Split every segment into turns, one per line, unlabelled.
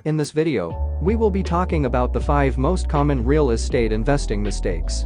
In this video, we will be talking about the 5 most common real estate investing mistakes.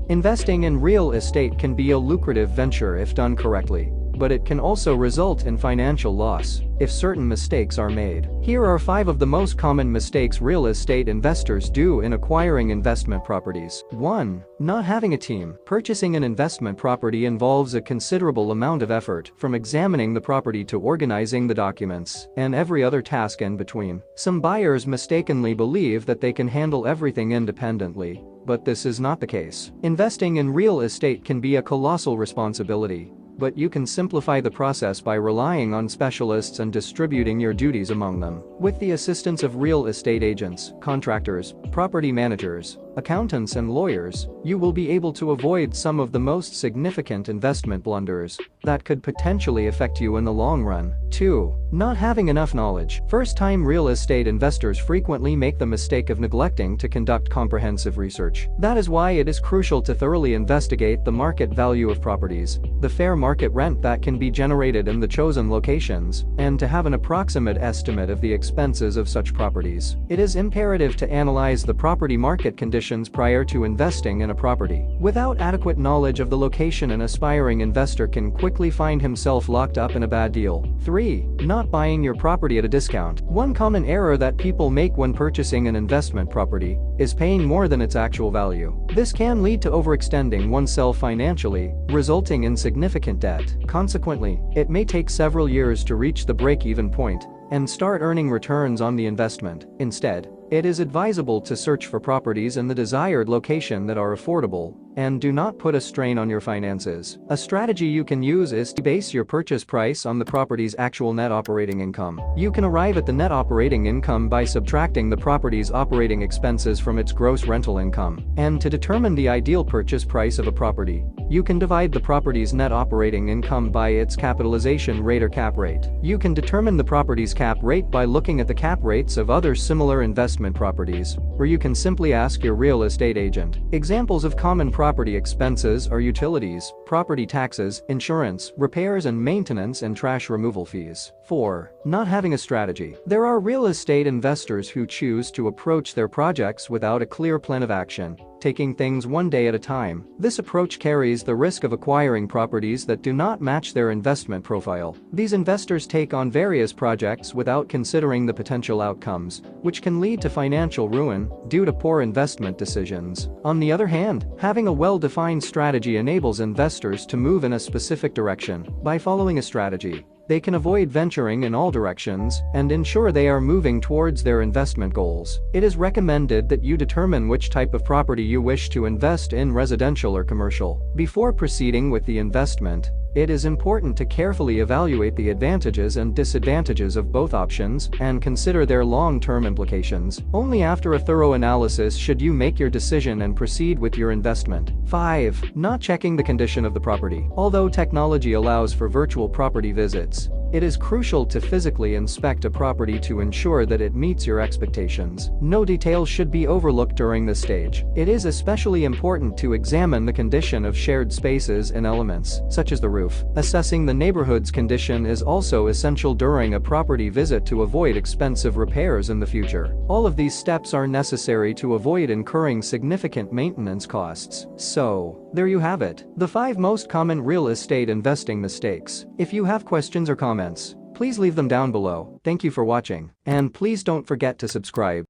Investing in real estate can be a lucrative venture if done correctly, but it can also result in financial loss if certain mistakes are made. Here are 5 of the most common mistakes real estate investors do in acquiring investment properties. 1. Not having a team. Purchasing an investment property involves a considerable amount of effort, from examining the property to organizing the documents, and every other task in between. Some buyers mistakenly believe that they can handle everything independently, but this is not the case. Investing in real estate can be a colossal responsibility, but you can simplify the process by relying on specialists and distributing your duties among them. With the assistance of real estate agents, contractors, property managers, accountants and lawyers, you will be able to avoid some of the most significant investment blunders that could potentially affect you in the long run. 2. Not having enough knowledge. First-time real estate investors frequently make the mistake of neglecting to conduct comprehensive research. That is why it is crucial to thoroughly investigate the market value of properties, the fair market rent that can be generated in the chosen locations, and to have an approximate estimate of the expenses of such properties. It is imperative to analyze the property market conditions prior to investing in a property. Without adequate knowledge of the location, an aspiring investor can quickly find himself locked up in a bad deal. 3. Not buying your property at a discount. One common error that people make when purchasing an investment property is paying more than its actual value. This can lead to overextending oneself financially, resulting in significant debt. Consequently, it may take several years to reach the break-even point and start earning returns on the investment. Instead, it is advisable to search for properties in the desired location that are affordable and do not put a strain on your finances. A strategy you can use is to base your purchase price on the property's actual net operating income. You can arrive at the net operating income by subtracting the property's operating expenses from its gross rental income. And to determine the ideal purchase price of a property, you can divide the property's net operating income by its capitalization rate or cap rate. You can determine the property's cap rate by looking at the cap rates of other similar investment properties, or you can simply ask your real estate agent. Examples of common property expenses are utilities, property taxes, insurance, repairs and maintenance, and trash removal fees. 4. Not having a strategy. There are real estate investors who choose to approach their projects without a clear plan of action, taking things one day at a time. This approach carries the risk of acquiring properties that do not match their investment profile. These investors take on various projects without considering the potential outcomes, which can lead to financial ruin due to poor investment decisions. On the other hand, having a well-defined strategy enables investors to move in a specific direction. By following a strategy, they can avoid venturing in all directions and ensure they are moving towards their investment goals. It is recommended that you determine which type of property you wish to invest in, residential or commercial. Before proceeding with the investment, it is important to carefully evaluate the advantages and disadvantages of both options and consider their long-term implications. Only after a thorough analysis should you make your decision and proceed with your investment. 5. Not checking the condition of the property. Although technology allows for virtual property visits, it is crucial to physically inspect a property to ensure that it meets your expectations. No details should be overlooked during this stage. It is especially important to examine the condition of shared spaces and elements, such as the roof. Assessing the neighborhood's condition is also essential during a property visit to avoid expensive repairs in the future. All of these steps are necessary to avoid incurring significant maintenance costs. So, there you have it, the 5 most common real estate investing mistakes. If you have questions or comments, please leave them down below. Thank you for watching, and please don't forget to subscribe.